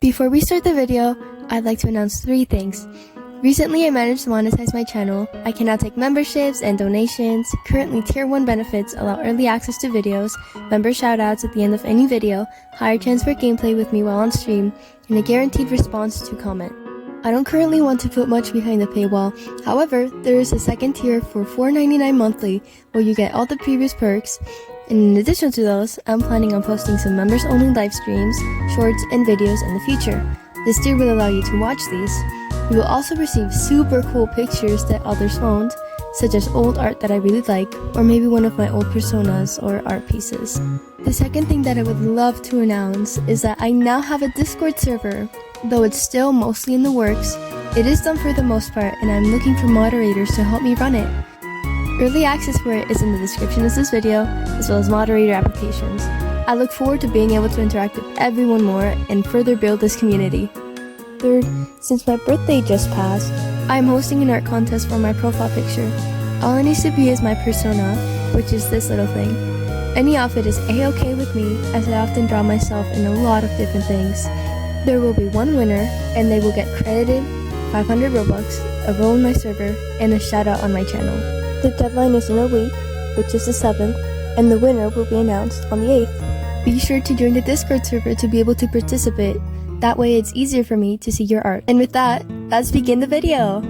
Before we start the video, I'd like to announce 3 things. Recently, I managed to monetize my channel. I can now take memberships and donations. Currently, Tier 1 benefits allow early access to videos, member shoutouts at the end of any video, higher chance for gameplay with me while on stream, and a guaranteed response to comment. I don't currently want to put much behind the paywall. However, there is a second tier for $4.99 monthly where you get all the previous perks. And in addition to those, I'm planning on posting some members-only live streams, shorts, and videos in the future. This tier will allow you to watch these. You will also receive super cool pictures that others won't, such as old art that I really like, or maybe one of my old personas or art pieces. The second thing that I would love to announce is that I now have a Discord server. Though it's still mostly in the works, it is done for the most part, and I'm looking for moderators to help me run it. Early access for it is in the description of this video, as well as moderator applications. I look forward to being able to interact with everyone more and further build this community. Third, since my birthday just passed, I am hosting an art contest for my profile picture. All it needs to be is my persona, which is this little thing. Any outfit is a-okay with me, as I often draw myself in a lot of different things. There will be one winner, and they will get credited 500 Robux, a role in my server, and a shoutout on my channel. The deadline is in a week, which is the 7th, and the winner will be announced on the 8th. Be sure to join the Discord server to be able to participate. That way it's easier for me to see your art. And with that, let's begin the video!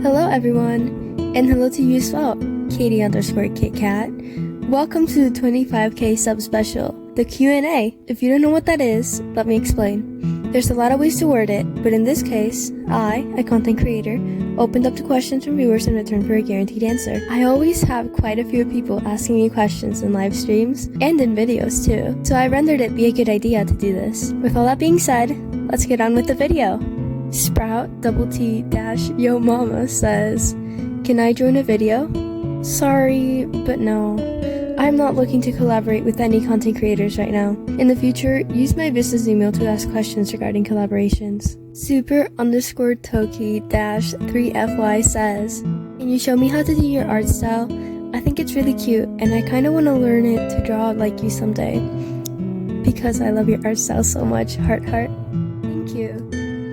Hello everyone, and hello to you as well, Katie_KitKat. Welcome to the 25k sub special, the Q&A. If you don't know what that is, let me explain. There's a lot of ways to word it, but in this case, I, a content creator, opened up to questions from viewers in return for a guaranteed answer. I always have quite a few people asking me questions in live streams, and in videos too, so I rendered it be a good idea to do this. With all that being said, let's get on with the video. Sprout_T-Yo Mama says, "Can I join a video?" Sorry, but no. I'm not looking to collaborate with any content creators right now. In the future, use my business email to ask questions regarding collaborations. Super_Toki-3FY says, "Can you show me how to do your art style? I think it's really cute, and I kinda wanna learn it to draw like you someday. Because I love your art style so much, heart heart." Thank you.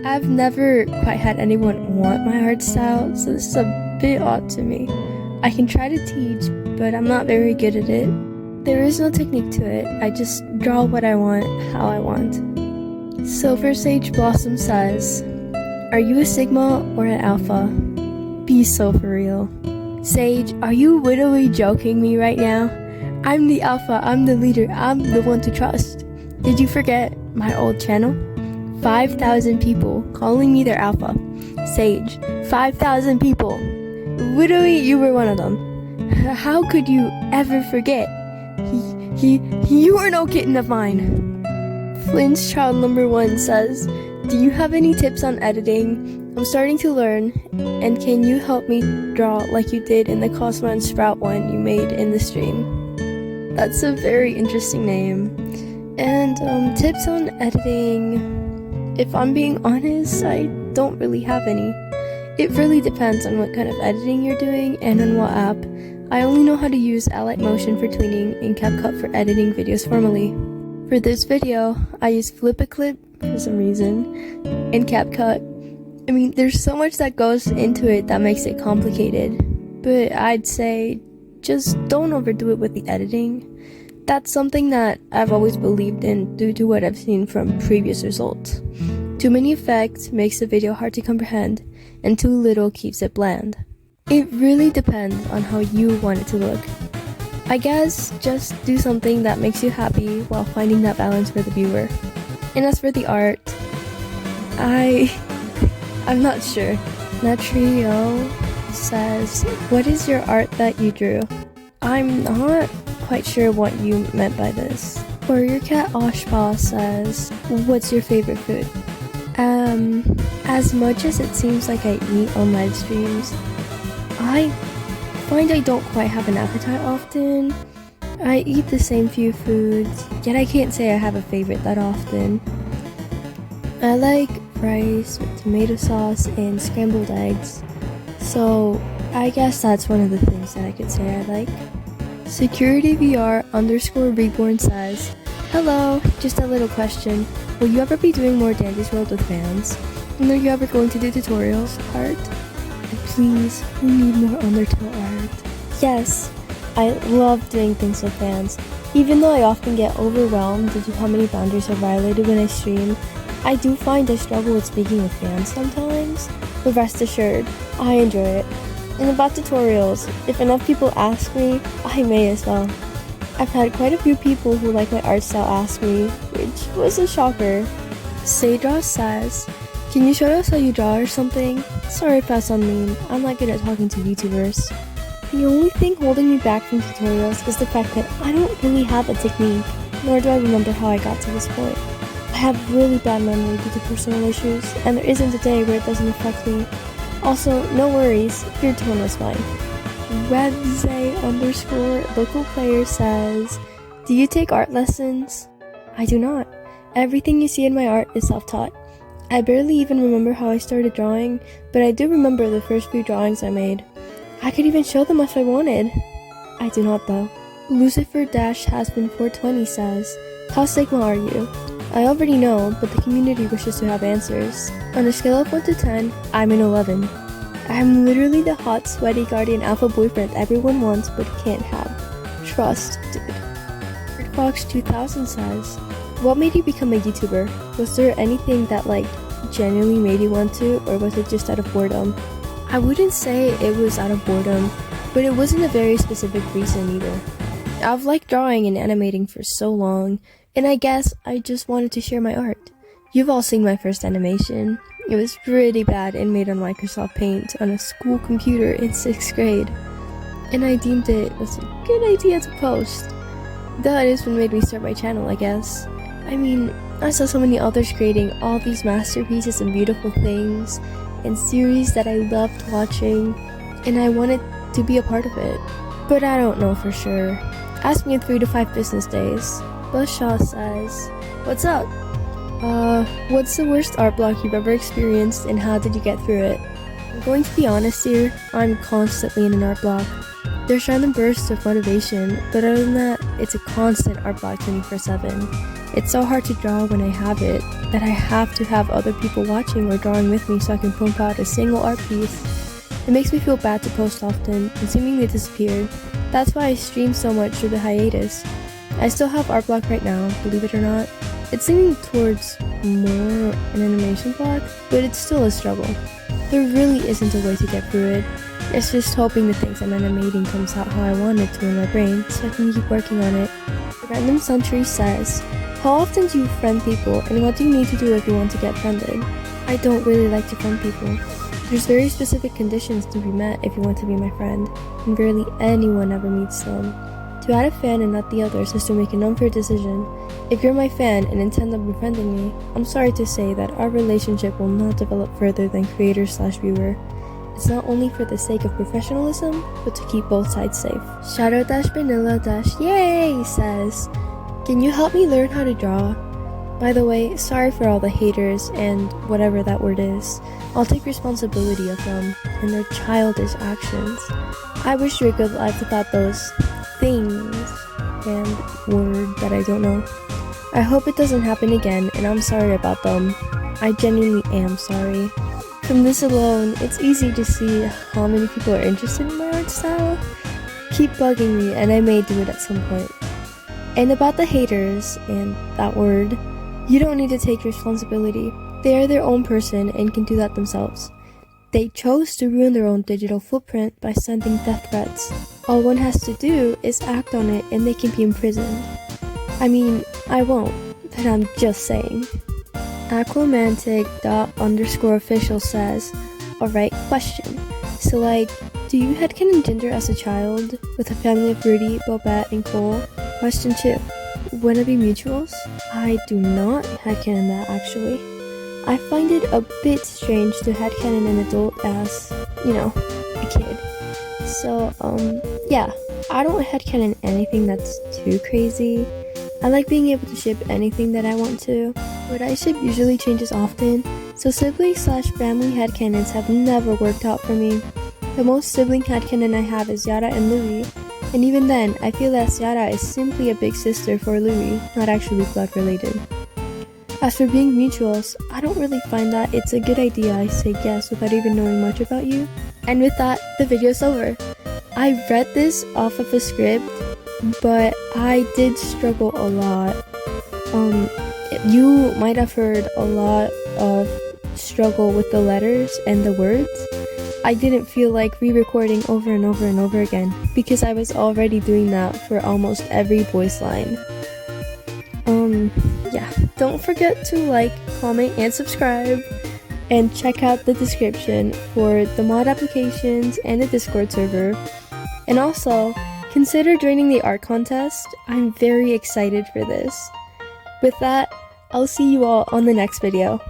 I've never quite had anyone want my art style, so this is a bit odd to me. I can try to teach, but I'm not very good at it. There is no technique to it, I just draw what I want, how I want. Silver Sage Blossom says, "Are you a Sigma or an Alpha? Be so for real." Sage, are you literally joking me right now? I'm the Alpha, I'm the leader, I'm the one to trust. Did you forget my old channel? 5,000 people calling me their Alpha. Sage, 5,000 people. Literally, you were one of them. How could you ever forget? You are no kitten of mine. Flynn's child number 1 says, "Do you have any tips on editing? I'm starting to learn, and can you help me draw like you did in the Cosmo and Sprout one you made in the stream?" That's a very interesting name. And tips on editing, if I'm being honest, I don't really have any. It really depends on what kind of editing you're doing and on what app. I only know how to use Alight Motion for tweening and CapCut for editing videos formally. For this video, I use Flip-a-Clip for some reason, and CapCut. I mean, there's so much that goes into it that makes it complicated, but I'd say just don't overdo it with the editing. That's something that I've always believed in due to what I've seen from previous results. Too many effects makes the video hard to comprehend, and too little keeps it bland. It really depends on how you want it to look. I guess just do something that makes you happy while finding that balance for the viewer. And as for the art, I'm not sure. Natrio says, "What is your art that you drew?" I'm not quite sure what you meant by this. Warrior Cat Oshpa says, "What's your favorite food?" As much as it seems like I eat on live streams, I find I don't quite have an appetite often. I eat the same few foods, yet I can't say I have a favorite that often. I like rice with tomato sauce and scrambled eggs, so I guess that's one of the things that I could say I like. SecurityVR_Reborn says, Hello, just a little question. Will you ever be doing more Dandy's World with fans? And are you ever going to do tutorials art? And please, we need more Undertale art. Yes, I love doing things with fans. Even though I often get overwhelmed due to how many boundaries are violated when I stream, I do find I struggle with speaking with fans sometimes. But rest assured, I enjoy it. And about tutorials, if enough people ask me, I may as well. I've had quite a few people who like my art style ask me, which was a shocker. Saydraw says, "Can you show us how you draw or something?" Sorry if I sound mean, I'm not good at talking to YouTubers. The only thing holding me back from tutorials is the fact that I don't really have a technique, nor do I remember how I got to this point. I have really bad memory due to personal issues, and there isn't a day where it doesn't affect me. Also, no worries, your tone was fine. Webze_local player says, "Do you take art lessons?" I do not. Everything you see in my art is self-taught. I barely even remember how I started drawing, but I do remember the first few drawings I made. I could even show them if I wanted. I do not though. Lucifer-has-been-420 says, "How Sigma are you?" I already know, but the community wishes to have answers. On a scale of 1 to 10, I'm an 11. I'm literally the hot, sweaty guardian alpha boyfriend everyone wants but can't have. Trust, dude. Fox2000 says, "What made you become a YouTuber? Was there anything that genuinely made you want to, or was it just out of boredom?" I wouldn't say it was out of boredom, but it wasn't a very specific reason either. I've liked drawing and animating for so long, and I guess I just wanted to share my art. You've all seen my first animation. It was pretty bad and made on Microsoft Paint on a school computer in 6th grade. And I deemed it was a good idea to post. That is what made me start my channel, I guess. I mean, I saw so many others creating all these masterpieces and beautiful things, and series that I loved watching, and I wanted to be a part of it. But I don't know for sure. Ask me in 3 to 5 business days. Buzzshaw says, "What's up? What's the worst art block you've ever experienced, and how did you get through it?" I'm going to be honest here, I'm constantly in an art block. There's random bursts of motivation, but other than that, it's a constant art block 24/7. It's so hard to draw when I have it, that I have to have other people watching or drawing with me so I can pump out a single art piece. It makes me feel bad to post often, and seemingly disappear. That's why I stream so much through the hiatus. I still have art block right now, believe it or not. It's leaning towards more an animation block, but it's still a struggle. There really isn't a way to get through it. It's just hoping the things I'm animating comes out how I want it to in my brain, so I can keep working on it. Random Century says, "How often do you friend people, and what do you need to do if you want to get friended?" I don't really like to friend people. There's very specific conditions to be met if you want to be my friend, and rarely anyone ever meets them. To add a fan and not the others is to make an unfair decision. If you're my fan and intend on befriending me, I'm sorry to say that our relationship will not develop further than creator/viewer. It's not only for the sake of professionalism, but to keep both sides safe. Shadow-Vanilla-Yay says, "Can you help me learn how to draw? By the way, sorry for all the haters and whatever that word is. I'll take responsibility of them and their childish actions. I wish you a good life without those things and word that I don't know. I hope it doesn't happen again, and I'm sorry about them. I genuinely am sorry." From this alone, it's easy to see how many people are interested in my art style. Keep bugging me, and I may do it at some point. And about the haters and that word, you don't need to take responsibility. They are their own person and can do that themselves. They chose to ruin their own digital footprint by sending death threats. All one has to do is act on it and they can be imprisoned. I mean, I won't, but I'm just saying. Aquamantic._official says, "Alright, question. So do you headcanon Ginger as a child with a family of Rudy, Bobette, and Cole? Question 2. Wannabe mutuals?" I do not headcanon that actually. I find it a bit strange to headcanon an adult as, a kid. So, yeah, I don't headcanon anything that's too crazy. I like being able to ship anything that I want to, but I ship usually changes often, so sibling/family headcanons have never worked out for me. The most sibling headcanon I have is Yara and Louie, And even then, I feel that Ciara is simply a big sister for Louis, not actually blood related. As for being mutuals, I don't really find that it's a good idea I say yes without even knowing much about you. And with that, the video's over. I read this off of a script, but I did struggle a lot. You might have heard a lot of struggle with the letters and the words. I didn't feel like re-recording over and over and over again because I was already doing that for almost every voice line. Yeah, don't forget to like, comment, and subscribe, and check out the description for the mod applications and the Discord server. And also, consider joining the art contest. I'm very excited for this. With that, I'll see you all on the next video.